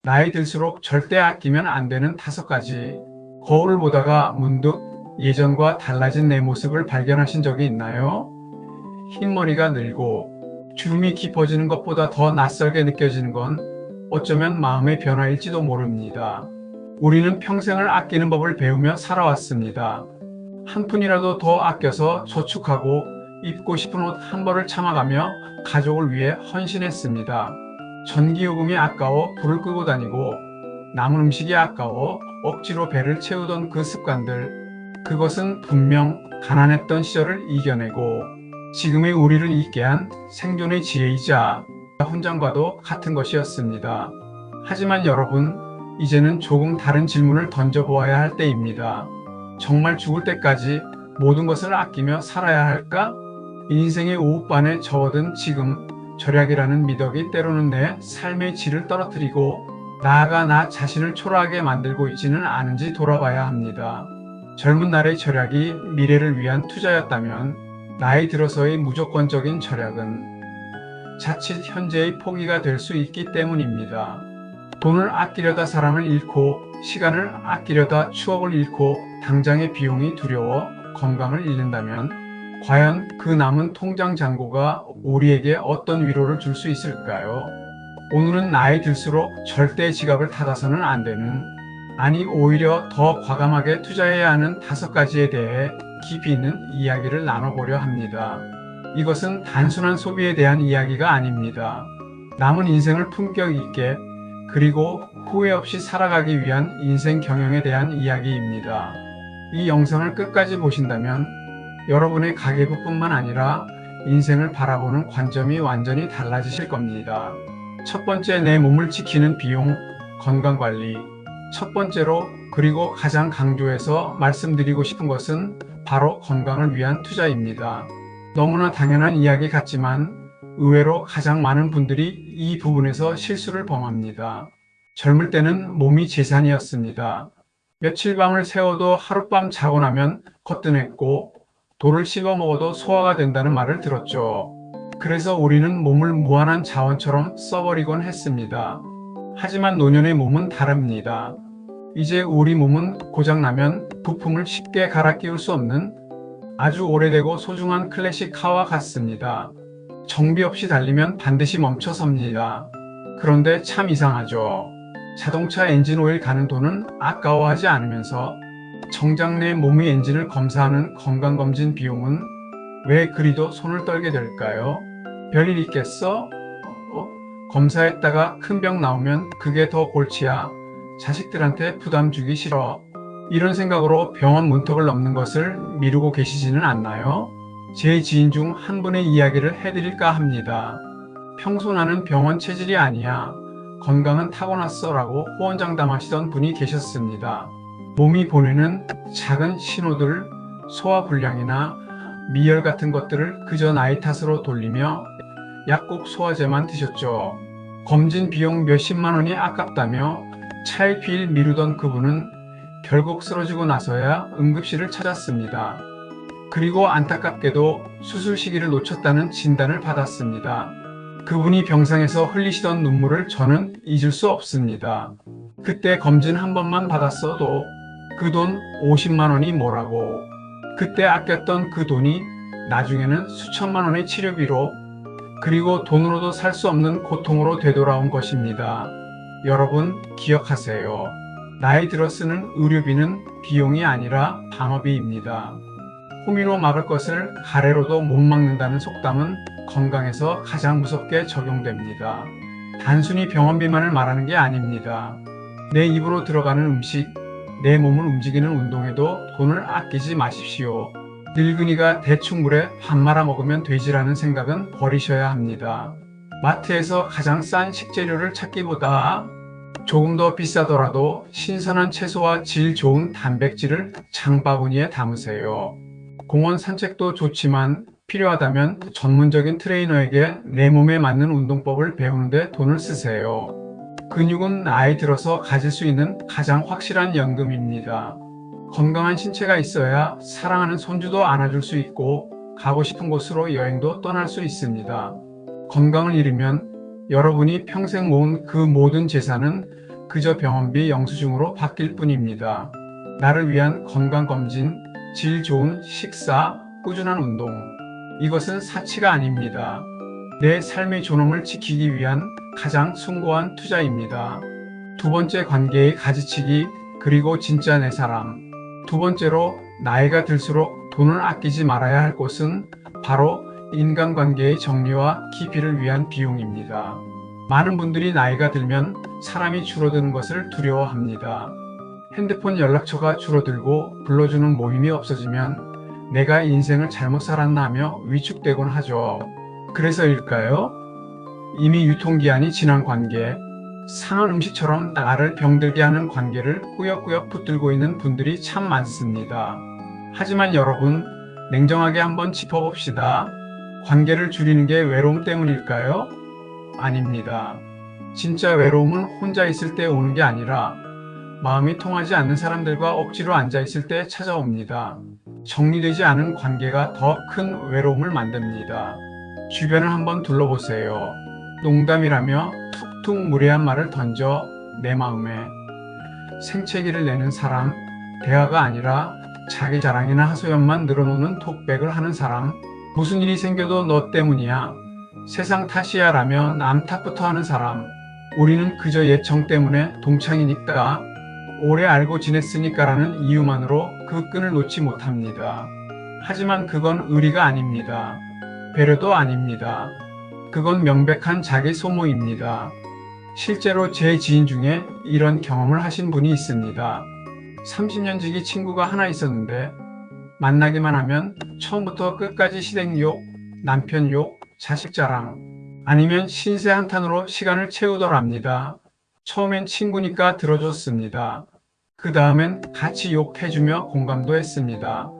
나이 들수록 절대 아끼면 안 되는 5가지. 거울을 보다가 문득 예전과 달라진 내 모습을 발견하신 적이 있나요? 흰머리가 늘고 주름이 깊어지는 것보다 더 낯설게 느껴지는 건 어쩌면 마음의 변화일지도 모릅니다. 우리는 평생을 아끼는 법을 배우며 살아왔습니다. 한 푼이라도 더 아껴서 저축하고 입고 싶은 옷 한 벌을 참아가며 가족을 위해 헌신했습니다. 전기요금이 아까워 불을 끄고 다니고 남은 음식이 아까워 억지로 배를 채우던 그 습관들, 그것은 분명 가난했던 시절을 이겨내고 지금의 우리를 있게 한 생존의 지혜이자 훈장과도 같은 것이었습니다. 하지만 여러분, 이제는 조금 다른 질문을 던져보아야 할 때입니다. 정말 죽을 때까지 모든 것을 아끼며 살아야 할까? 인생의 오후반에 접어든 지금 절약이라는 미덕이 때로는 내 삶의 질을 떨어뜨리고 나아가 나 자신을 초라하게 만들고 있지는 않은지 돌아봐야 합니다. 젊은 날의 절약이 미래를 위한 투자였다면 나이 들어서의 무조건적인 절약은 자칫 현재의 포기가 될 수 있기 때문입니다. 돈을 아끼려다 사람을 잃고 시간을 아끼려다 추억을 잃고 당장의 비용이 두려워 건강을 잃는다면 과연 그 남은 통장 잔고가 우리에게 어떤 위로를 줄 수 있을까요? 오늘은 나이 들수록 절대 지갑을 닫아서는 안 되는, 아니 오히려 더 과감하게 투자해야 하는 5가지에 대해 깊이 있는 이야기를 나눠보려 합니다. 이것은 단순한 소비에 대한 이야기가 아닙니다. 남은 인생을 품격 있게 그리고 후회 없이 살아가기 위한 인생 경영에 대한 이야기입니다. 이 영상을 끝까지 보신다면 여러분의 가계부뿐만 아니라 인생을 바라보는 관점이 완전히 달라지실 겁니다. 첫 번째, 내 몸을 지키는 비용, 건강관리. 첫 번째로 그리고 가장 강조해서 말씀드리고 싶은 것은 바로 건강을 위한 투자입니다. 너무나 당연한 이야기 같지만 의외로 가장 많은 분들이 이 부분에서 실수를 범합니다. 젊을 때는 몸이 재산이었습니다. 며칠 밤을 새워도 하룻밤 자고 나면 거뜬했고 돌을 씹어 먹어도 소화가 된다는 말을 들었죠. 그래서 우리는 몸을 무한한 자원처럼 써버리곤 했습니다. 하지만 노년의 몸은 다릅니다. 이제 우리 몸은 고장나면 부품을 쉽게 갈아 끼울 수 없는 아주 오래되고 소중한 클래식 카와 같습니다. 정비 없이 달리면 반드시 멈춰섭니다. 그런데 참 이상하죠. 자동차 엔진 오일 가는 돈은 아까워하지 않으면서 정작 내 몸의 엔진을 검사하는 건강검진 비용은 왜 그리도 손을 떨게 될까요? 별일 있겠어? 검사했다가 큰 병 나오면 그게 더 골치야. 자식들한테 부담 주기 싫어. 이런 생각으로 병원 문턱을 넘는 것을 미루고 계시지는 않나요? 제 지인 중 한 분의 이야기를 해드릴까 합니다. 평소 나는 병원 체질이 아니야. 건강은 타고났어 라고 호언장담하시던 분이 계셨습니다. 몸이 보내는 작은 신호들, 소화불량이나 미열 같은 것들을 그저 나이 탓으로 돌리며 약국 소화제만 드셨죠. 검진 비용 몇십만 원이 아깝다며 차일피일 미루던 그분은 결국 쓰러지고 나서야 응급실을 찾았습니다. 그리고 안타깝게도 수술 시기를 놓쳤다는 진단을 받았습니다. 그분이 병상에서 흘리시던 눈물을 저는 잊을 수 없습니다. 그때 검진 한 번만 받았어도 그 돈 50만 원이 뭐라고. 그때 아꼈던 그 돈이 나중에는 수천만 원의 치료비로 그리고 돈으로도 살 수 없는 고통으로 되돌아온 것입니다. 여러분 기억하세요. 나이 들어 쓰는 의료비는 비용이 아니라 방어비입니다. 호미로 막을 것을 가래로도 못 막는다는 속담은 건강에서 가장 무섭게 적용됩니다. 단순히 병원비만을 말하는 게 아닙니다. 내 입으로 들어가는 음식, 내 몸을 움직이는 운동에도 돈을 아끼지 마십시오. 늙은이가 대충 물에 밥 말아 먹으면 되지라는 생각은 버리셔야 합니다. 마트에서 가장 싼 식재료를 찾기보다 조금 더 비싸더라도 신선한 채소와 질 좋은 단백질을 장바구니에 담으세요. 공원 산책도 좋지만 필요하다면 전문적인 트레이너에게 내 몸에 맞는 운동법을 배우는데 돈을 쓰세요. 근육은 나이 들어서 가질 수 있는 가장 확실한 연금입니다. 건강한 신체가 있어야 사랑하는 손주도 안아줄 수 있고 가고 싶은 곳으로 여행도 떠날 수 있습니다. 건강을 잃으면 여러분이 평생 모은 그 모든 재산은 그저 병원비 영수증으로 바뀔 뿐입니다. 나를 위한 건강검진, 질 좋은 식사, 꾸준한 운동. 이것은 사치가 아닙니다. 내 삶의 존엄을 지키기 위한 가장 숭고한 투자입니다. 두 번째, 관계의 가지치기, 그리고 진짜 내 사람. 두 번째로, 나이가 들수록 돈을 아끼지 말아야 할 곳은 바로 인간관계의 정리와 깊이를 위한 비용입니다. 많은 분들이 나이가 들면 사람이 줄어드는 것을 두려워합니다. 핸드폰 연락처가 줄어들고 불러주는 모임이 없어지면 내가 인생을 잘못 살았나 하며 위축되곤 하죠. 그래서일까요? 이미 유통기한이 지난 관계, 상한 음식처럼 나를 병들게 하는 관계를 꾸역꾸역 붙들고 있는 분들이 참 많습니다. 하지만 여러분, 냉정하게 한번 짚어봅시다. 관계를 줄이는 게 외로움 때문일까요? 아닙니다. 진짜 외로움은 혼자 있을 때 오는 게 아니라 마음이 통하지 않는 사람들과 억지로 앉아 있을 때 찾아옵니다. 정리되지 않은 관계가 더 큰 외로움을 만듭니다. 주변을 한번 둘러보세요. 농담이라며 툭툭 무례한 말을 던져 내 마음에 생채기를 내는 사람, 대화가 아니라 자기 자랑이나 하소연만 늘어놓는 톡백을 하는 사람, 무슨 일이 생겨도 너 때문이야, 세상 탓이야 라며 남 탓부터 하는 사람, 우리는 그저 예청 때문에 동창이니까, 오래 알고 지냈으니까 라는 이유만으로 그 끈을 놓지 못합니다. 하지만 그건 의리가 아닙니다. 배려도 아닙니다. 그건 명백한 자기 소모입니다. 실제로 제 지인 중에 이런 경험을 하신 분이 있습니다. 30년 지기 친구가 하나 있었는데 만나기만 하면 처음부터 끝까지 시댁 욕, 남편 욕, 자식 자랑, 아니면 신세 한탄으로 시간을 채우더랍니다. 처음엔 친구니까 들어줬습니다. 그 다음엔 같이 욕해주며 공감도 했습니다.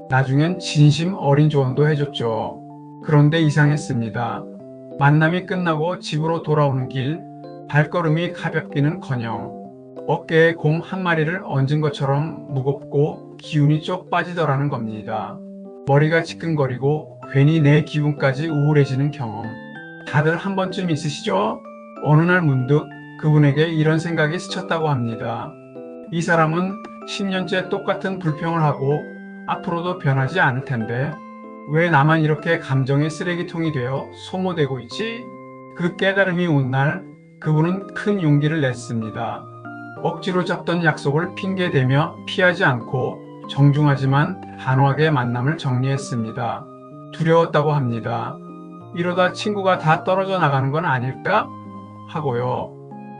나중엔 진심 어린 조언도 해줬죠. 그런데 이상했습니다. 만남이 끝나고 집으로 돌아오는 길, 발걸음이 가볍기는커녕 어깨에 곰 한 마리를 얹은 것처럼 무겁고 기운이 쪽 빠지더라는 겁니다. 머리가 지끈거리고 괜히 내 기분까지 우울해지는 경험. 다들 한 번쯤 있으시죠? 어느 날 문득 그분에게 이런 생각이 스쳤다고 합니다. 이 사람은 10년째 똑같은 불평을 하고 앞으로도 변하지 않을 텐데 왜 나만 이렇게 감정의 쓰레기통이 되어 소모되고 있지? 그 깨달음이 온 날 그분은 큰 용기를 냈습니다. 억지로 잡던 약속을 핑계대며 피하지 않고 정중하지만 단호하게 만남을 정리했습니다. 두려웠다고 합니다. 이러다 친구가 다 떨어져 나가는 건 아닐까? 하고요.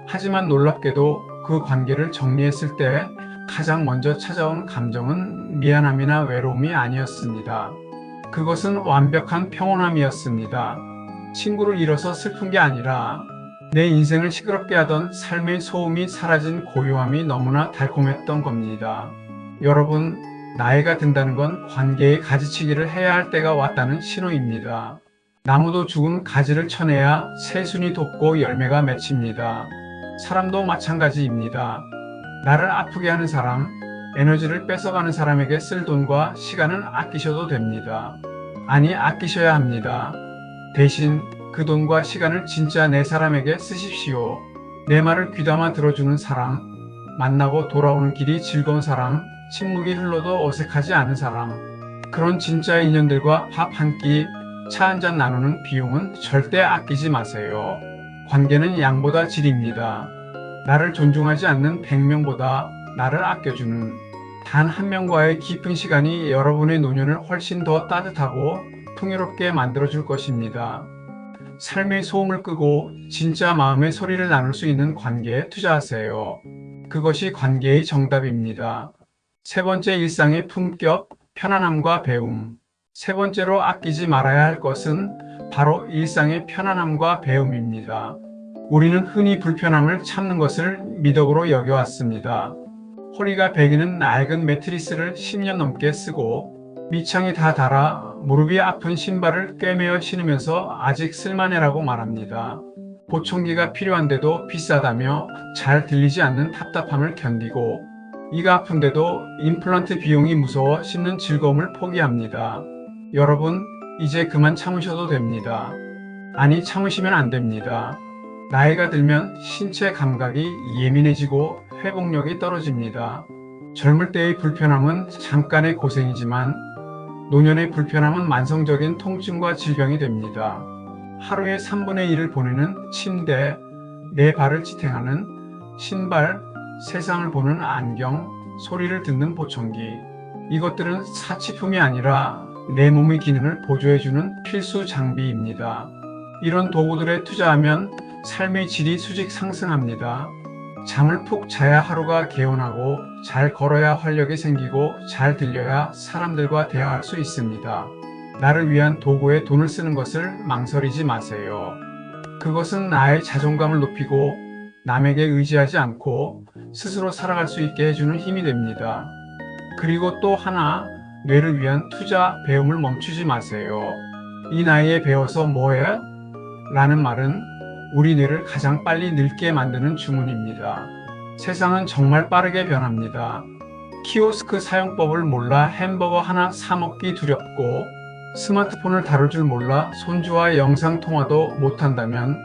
하지만 놀랍게도 그 관계를 정리했을 때 가장 먼저 찾아온 감정은 미안함이나 외로움이 아니었습니다. 그것은 완벽한 평온함이었습니다. 친구를 잃어서 슬픈 게 아니라 내 인생을 시끄럽게 하던 삶의 소음이 사라진 고요함이 너무나 달콤했던 겁니다. 여러분, 나이가 든다는 건 관계의 가지치기를 해야 할 때가 왔다는 신호입니다. 나무도 죽은 가지를 쳐내야 새순이 돋고 열매가 맺힙니다. 사람도 마찬가지입니다. 나를 아프게 하는 사람, 에너지를 뺏어가는 사람에게 쓸 돈과 시간은 아끼셔도 됩니다. 아니, 아끼셔야 합니다. 대신 그 돈과 시간을 진짜 내 사람에게 쓰십시오. 내 말을 귀담아 들어주는 사람, 만나고 돌아오는 길이 즐거운 사람, 침묵이 흘러도 어색하지 않은 사람, 그런 진짜 인연들과 밥 한 끼, 차 한 잔 나누는 비용은 절대 아끼지 마세요. 관계는 양보다 질입니다. 나를 존중하지 않는 100명보다 나를 아껴주는 단 한 명과의 깊은 시간이 여러분의 노년을 훨씬 더 따뜻하고 풍요롭게 만들어줄 것입니다. 삶의 소음을 끄고 진짜 마음의 소리를 나눌 수 있는 관계에 투자하세요. 그것이 관계의 정답입니다. 세 번째, 일상의 품격, 편안함과 배움. 세 번째로 아끼지 말아야 할 것은 바로 일상의 편안함과 배움입니다. 우리는 흔히 불편함을 참는 것을 미덕으로 여겨왔습니다. 허리가 베기는 낡은 매트리스를 10년 넘게 쓰고 밑창이 다 닳아 무릎이 아픈 신발을 꿰매어 신으면서 아직 쓸만해라고 말합니다. 보청기가 필요한데도 비싸다며 잘 들리지 않는 답답함을 견디고 이가 아픈데도 임플란트 비용이 무서워 씹는 즐거움을 포기합니다. 여러분, 이제 그만 참으셔도 됩니다. 아니, 참으시면 안 됩니다. 나이가 들면 신체 감각이 예민해지고 회복력이 떨어집니다. 젊을 때의 불편함은 잠깐의 고생이지만 노년의 불편함은 만성적인 통증과 질병이 됩니다. 하루에 3분의 1을 보내는 침대, 내 발을 지탱하는 신발, 세상을 보는 안경, 소리를 듣는 보청기. 이것들은 사치품이 아니라 내 몸의 기능을 보조해주는 필수 장비입니다. 이런 도구들에 투자하면 삶의 질이 수직 상승합니다. 잠을 푹 자야 하루가 개운하고 잘 걸어야 활력이 생기고 잘 들려야 사람들과 대화할 수 있습니다. 나를 위한 도구에 돈을 쓰는 것을 망설이지 마세요. 그것은 나의 자존감을 높이고 남에게 의지하지 않고 스스로 살아갈 수 있게 해주는 힘이 됩니다. 그리고 또 하나, 뇌를 위한 투자, 배움을 멈추지 마세요. 이 나이에 배워서 뭐해? 라는 말은 우리 뇌를 가장 빨리 늙게 만드는 주문입니다. 세상은 정말 빠르게 변합니다. 키오스크 사용법을 몰라 햄버거 하나 사 먹기 두렵고 스마트폰을 다룰 줄 몰라 손주와 영상통화도 못한다면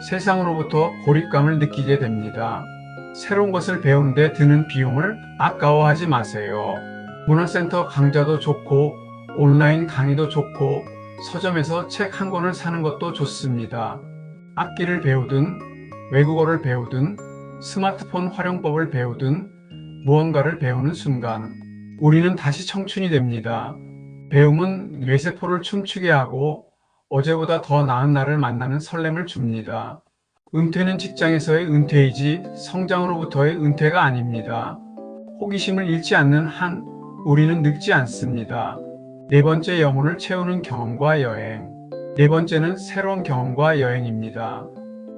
세상으로부터 고립감을 느끼게 됩니다. 새로운 것을 배우는데 드는 비용을 아까워하지 마세요. 문화센터 강좌도 좋고 온라인 강의도 좋고 서점에서 책 한 권을 사는 것도 좋습니다. 악기를 배우든 외국어를 배우든 스마트폰 활용법을 배우든 무언가를 배우는 순간 우리는 다시 청춘이 됩니다. 배움은 뇌세포를 춤추게 하고 어제보다 더 나은 나를 만나는 설렘을 줍니다. 은퇴는 직장에서의 은퇴이지 성장으로부터의 은퇴가 아닙니다. 호기심을 잃지 않는 한 우리는 늙지 않습니다. 네 번째, 영혼을 채우는 경험과 여행. 네 번째는 새로운 경험과 여행입니다.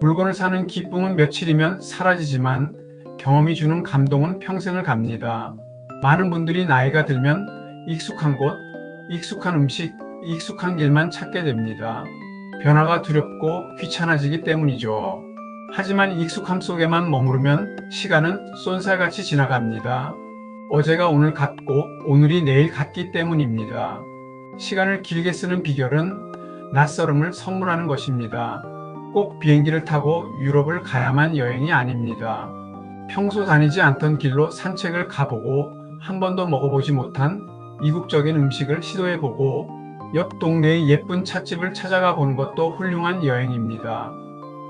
물건을 사는 기쁨은 며칠이면 사라지지만 경험이 주는 감동은 평생을 갑니다. 많은 분들이 나이가 들면 익숙한 곳, 익숙한 음식, 익숙한 길만 찾게 됩니다. 변화가 두렵고 귀찮아지기 때문이죠. 하지만 익숙함 속에만 머무르면 시간은 쏜살같이 지나갑니다. 어제가 오늘 같고 오늘이 내일 같기 때문입니다. 시간을 길게 쓰는 비결은 낯설음을 선물하는 것입니다. 꼭 비행기를 타고 유럽을 가야만 여행이 아닙니다. 평소 다니지 않던 길로 산책을 가보고 한 번도 먹어보지 못한 이국적인 음식을 시도해보고 옆 동네의 예쁜 찻집을 찾아가 보는 것도 훌륭한 여행입니다.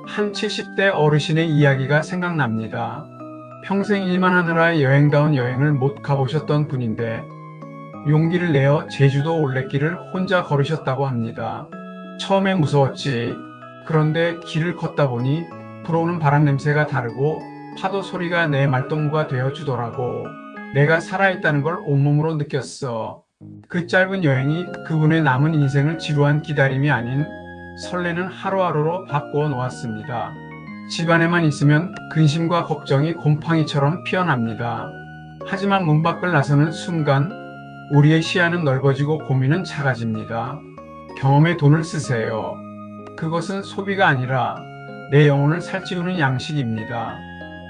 한 70대 어르신의 이야기가 생각납니다. 평생 일만 하느라 여행다운 여행을 못 가보셨던 분인데 용기를 내어 제주도 올레길을 혼자 걸으셨다고 합니다. 처음에 무서웠지. 그런데 길을 걷다 보니 불어오는 바람 냄새가 다르고 파도 소리가 내 말동무가 되어주더라고. 내가 살아있다는 걸 온몸으로 느꼈어. 그 짧은 여행이 그분의 남은 인생을 지루한 기다림이 아닌 설레는 하루하루로 바꾸어 놓았습니다. 집안에만 있으면 근심과 걱정이 곰팡이처럼 피어납니다. 하지만 문 밖을 나서는 순간 우리의 시야는 넓어지고 고민은 작아집니다. 경험에 돈을 쓰세요. 그것은 소비가 아니라 내 영혼을 살찌우는 양식입니다.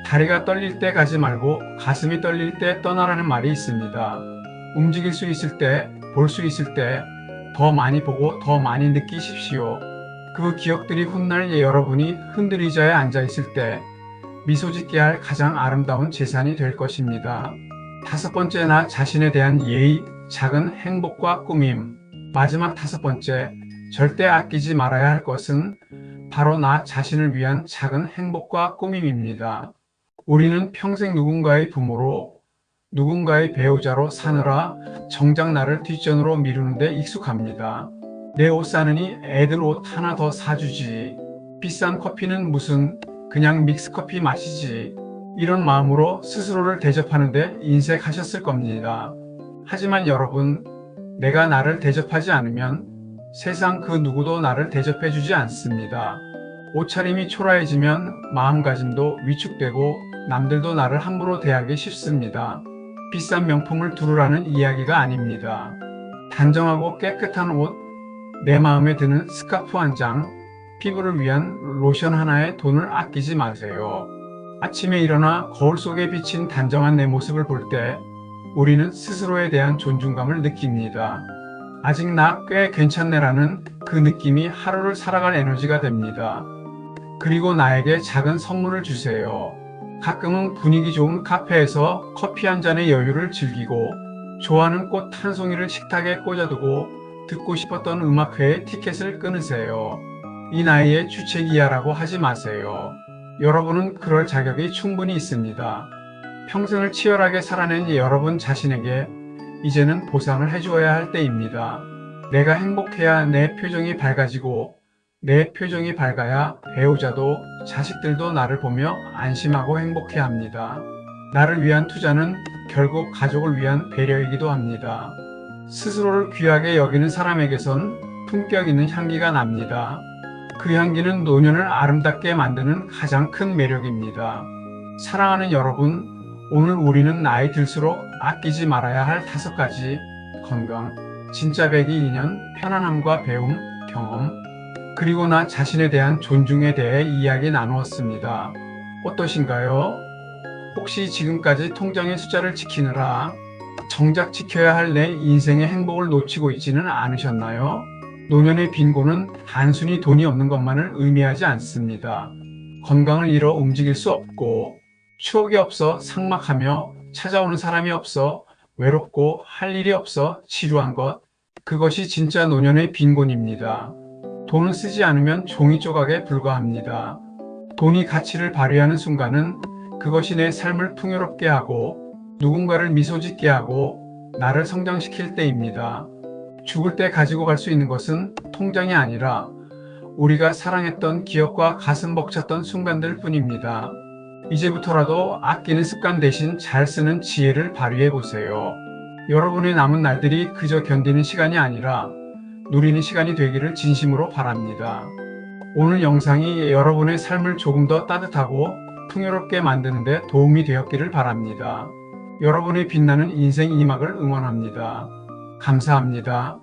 다리가 떨릴 때 가지 말고 가슴이 떨릴 때 떠나라는 말이 있습니다. 움직일 수 있을 때, 볼 수 있을 때 더 많이 보고 더 많이 느끼십시오. 그 기억들이 훗날 여러분이 흔들의자에 앉아 있을 때 미소 짓게 할 가장 아름다운 재산이 될 것입니다. 다섯 번째, 나 자신에 대한 예의, 작은 행복과 꾸밈. 마지막 다섯 번째, 절대 아끼지 말아야 할 것은 바로 나 자신을 위한 작은 행복과 꾸밈입니다. 우리는 평생 누군가의 부모로, 누군가의 배우자로 사느라 정작 나를 뒷전으로 미루는 데 익숙합니다. 내 옷 사느니 애들 옷 하나 더 사주지. 비싼 커피는 무슨 그냥 믹스커피 마시지. 이런 마음으로 스스로를 대접하는데 인색하셨을 겁니다. 하지만 여러분, 내가 나를 대접하지 않으면 세상 그 누구도 나를 대접해주지 않습니다. 옷차림이 초라해지면 마음가짐도 위축되고 남들도 나를 함부로 대하기 쉽습니다. 비싼 명품을 두르라는 이야기가 아닙니다. 단정하고 깨끗한 옷, 내 마음에 드는 스카프 한 장, 피부를 위한 로션 하나에 돈을 아끼지 마세요. 아침에 일어나 거울 속에 비친 단정한 내 모습을 볼 때 우리는 스스로에 대한 존중감을 느낍니다. 아직 나 꽤 괜찮네라는 그 느낌이 하루를 살아갈 에너지가 됩니다. 그리고 나에게 작은 선물을 주세요. 가끔은 분위기 좋은 카페에서 커피 한 잔의 여유를 즐기고 좋아하는 꽃 한 송이를 식탁에 꽂아두고 듣고 싶었던 음악회의 티켓을 끊으세요. 이 나이에 주책이야라고 하지 마세요. 여러분은 그럴 자격이 충분히 있습니다. 평생을 치열하게 살아낸 여러분 자신에게 이제는 보상을 해주어야 할 때입니다. 내가 행복해야 내 표정이 밝아지고 내 표정이 밝아야 배우자도 자식들도 나를 보며 안심하고 행복해합니다. 나를 위한 투자는 결국 가족을 위한 배려이기도 합니다. 스스로를 귀하게 여기는 사람에게선 품격 있는 향기가 납니다. 그 향기는 노년을 아름답게 만드는 가장 큰 매력입니다. 사랑하는 여러분, 오늘 우리는 나이 들수록 아끼지 말아야 할 5가지 건강, 진짜 102년, 편안함과 배움, 경험, 그리고 나 자신에 대한 존중에 대해 이야기 나누었습니다. 어떠신가요? 혹시 지금까지 통장의 숫자를 지키느라 정작 지켜야 할 내 인생의 행복을 놓치고 있지는 않으셨나요? 노년의 빈곤은 단순히 돈이 없는 것만을 의미하지 않습니다. 건강을 잃어 움직일 수 없고 추억이 없어 삭막하며 찾아오는 사람이 없어 외롭고 할 일이 없어 지루한 것, 그것이 진짜 노년의 빈곤입니다. 돈을 쓰지 않으면 종이 조각에 불과합니다. 돈이 가치를 발휘하는 순간은 그것이 내 삶을 풍요롭게 하고 누군가를 미소 짓게 하고 나를 성장시킬 때입니다. 죽을 때 가지고 갈 수 있는 것은 통장이 아니라 우리가 사랑했던 기억과 가슴 벅찼던 순간들 뿐입니다. 이제부터라도 아끼는 습관 대신 잘 쓰는 지혜를 발휘해 보세요. 여러분의 남은 날들이 그저 견디는 시간이 아니라 누리는 시간이 되기를 진심으로 바랍니다. 오늘 영상이 여러분의 삶을 조금 더 따뜻하고 풍요롭게 만드는 데 도움이 되었기를 바랍니다. 여러분의 빛나는 인생 2막을 응원합니다. 감사합니다.